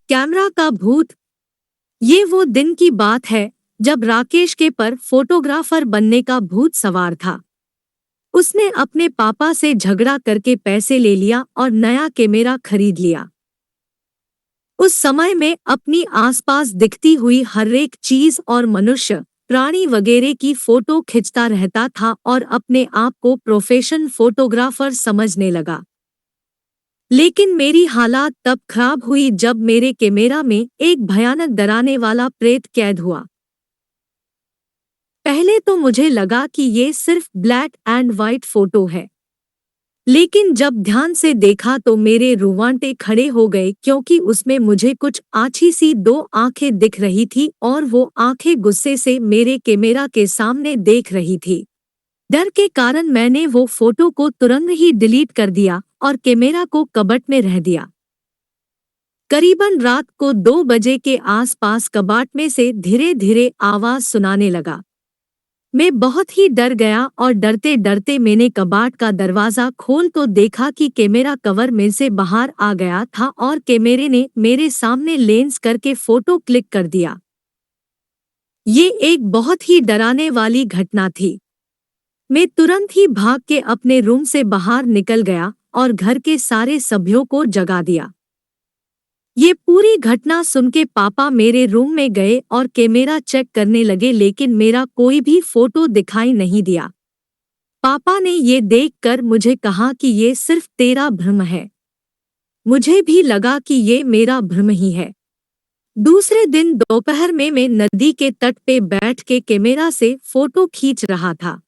Camera का भूत। ये वो दिन की बात है जब राकेश के पर फोटोग्राफर बनने का भूत सवार था। उसने अपने पापा से झगड़ा करके पैसे ले लिया और नया कैमरा खरीद लिया। उस समय में अपनी आसपास दिखती हुई हर एक चीज और मनुष्य, प्राणी वगैरह की फोटो खिंचता रहता था और अपने आप को प्रोफेशनल फोटोग्राफर समझने लगा। लेकिन मेरी हालात तब खराब हुई जब मेरे कैमरा में एक भयानक डराने वाला प्रेत कैद हुआ। पहले तो मुझे लगा कि ये सिर्फ ब्लैक एंड व्हाइट फोटो है, लेकिन जब ध्यान से देखा तो मेरे रोंगटे खड़े हो गए, क्योंकि उसमें मुझे कुछ आछी सी 2 आंखें दिख रही थी और वो आंखें गुस्से से मेरे कैमरा के सामने देख रही थी। डर के कारण मैंने वो फोटो को तुरंत ही डिलीट कर दिया और कैमरा को कबर्ड में रह दिया। करीबन रात को 2 बजे के आसपास कबाड़ में से धीरे धीरे आवाज सुनाने लगा। मैं बहुत ही डर गया और डरते डरते मैंने कबाड़ का दरवाजा खोल तो देखा कि कैमरा कवर में से बाहर आ गया था और कैमरे ने मेरे सामने लेंस करके फोटो क्लिक कर दिया। ये एक बहुत ही डराने वाली घटना थी। मैं तुरंत ही भाग के अपने रूम से बाहर निकल गया और घर के सारे सभ्यों को जगा दिया। ये पूरी घटना सुन के पापा मेरे रूम में गए और कैमरा चेक करने लगे, लेकिन मेरा कोई भी फोटो दिखाई नहीं दिया। पापा ने ये देखकर मुझे कहा कि ये सिर्फ तेरा भ्रम है। मुझे भी लगा कि ये मेरा भ्रम ही है। दूसरे दिन दोपहर में मैं नदी के तट पे बैठ के कैमरा से फोटो खींच रहा था।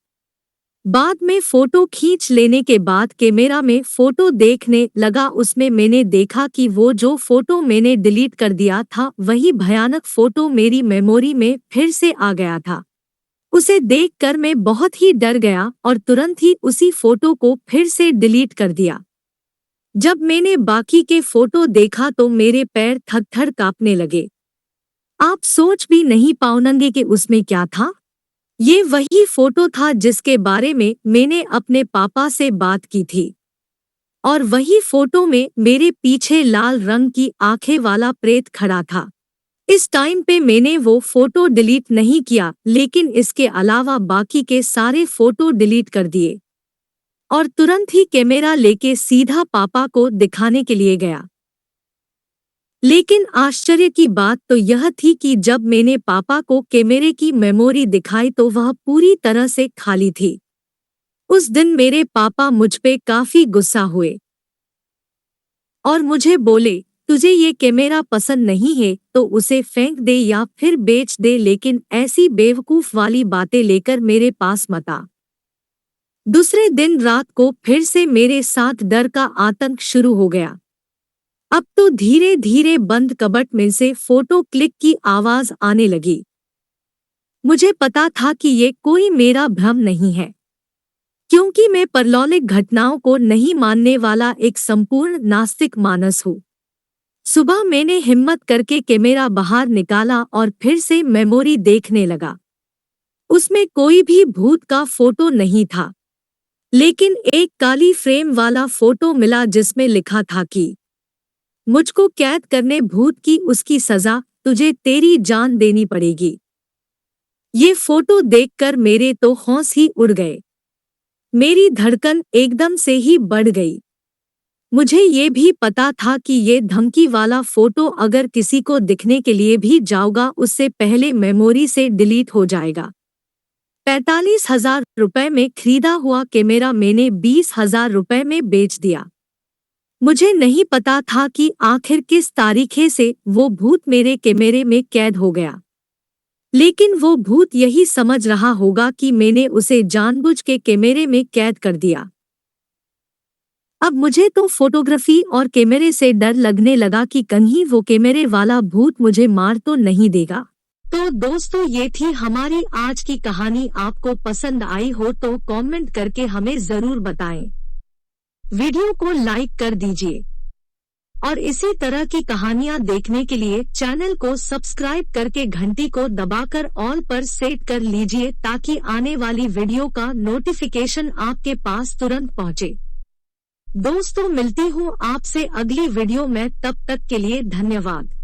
बाद में फोटो खींच लेने के बाद कैमरा में फोटो देखने लगा। उसमें मैंने देखा कि वो जो फोटो मैंने डिलीट कर दिया था वही भयानक फोटो मेरी मेमोरी में फिर से आ गया था। उसे देखकर मैं बहुत ही डर गया और तुरंत ही उसी फोटो को फिर से डिलीट कर दिया। जब मैंने बाकी के फोटो देखा तो मेरे पैर थर-थर कांपने लगे। आप सोच भी नहीं पाओगे कि उसमें क्या था। ये वही फोटो था जिसके बारे में मैंने अपने पापा से बात की थी, और वही फोटो में मेरे पीछे लाल रंग की आंखें वाला प्रेत खड़ा था। इस टाइम पे मैंने वो फोटो डिलीट नहीं किया, लेकिन इसके अलावा बाकी के सारे फोटो डिलीट कर दिए और तुरंत ही कैमरा लेके सीधा पापा को दिखाने के लिए गया। लेकिन आश्चर्य की बात तो यह थी कि जब मैंने पापा को कैमरे की मेमोरी दिखाई तो वह पूरी तरह से खाली थी। उस दिन मेरे पापा मुझ पे काफी गुस्सा हुए और मुझे बोले, तुझे ये कैमरा पसंद नहीं है तो उसे फेंक दे या फिर बेच दे, लेकिन ऐसी बेवकूफ वाली बातें लेकर मेरे पास मत आ। दूसरे दिन रात को फिर से मेरे साथ डर का आतंक शुरू हो गया। अब तो धीरे धीरे बंद कबर्ड में से फोटो क्लिक की आवाज आने लगी। मुझे पता था कि ये कोई मेरा भ्रम नहीं है, क्योंकि मैं परलौकिक घटनाओं को नहीं मानने वाला एक संपूर्ण नास्तिक मानस हूँ। सुबह मैंने हिम्मत करके कैमरा बाहर निकाला और फिर से मेमोरी देखने लगा। उसमें कोई भी भूत का फोटो नहीं था, लेकिन एक काली फ्रेम वाला फोटो मिला जिसमें लिखा था कि मुझको कैद करने भूत की उसकी सजा, तुझे तेरी जान देनी पड़ेगी। ये फोटो देखकर मेरे तो होश ही उड़ गए। मेरी धड़कन एकदम से ही बढ़ गई। मुझे ये भी पता था कि ये धमकी वाला फोटो अगर किसी को दिखने के लिए भी जाऊंगा उससे पहले मेमोरी से डिलीट हो जाएगा। 45,000 रुपए में खरीदा हुआ कैमरा मैंने 20,000 रुपए में बेच दिया। मुझे नहीं पता था कि आखिर किस तारीखे से वो भूत मेरे कैमरे में कैद हो गया, लेकिन वो भूत यही समझ रहा होगा कि मैंने उसे जानबूझ के कैमरे में कैद कर दिया। अब मुझे तो फोटोग्राफी और कैमरे से डर लगने लगा कि कहीं वो कैमरे वाला भूत मुझे मार तो नहीं देगा। तो दोस्तों, ये थी हमारी आज की कहानी। आपको पसंद आई हो तो कमेंट करके हमें जरूर बताएं। वीडियो को लाइक कर दीजिए और इसी तरह की कहानियां देखने के लिए चैनल को सब्सक्राइब करके घंटी को दबाकर ऑल पर सेट कर लीजिए, ताकि आने वाली वीडियो का नोटिफिकेशन आपके पास तुरंत पहुंचे। दोस्तों, मिलती हूँ आपसे अगली वीडियो में, तब तक के लिए धन्यवाद।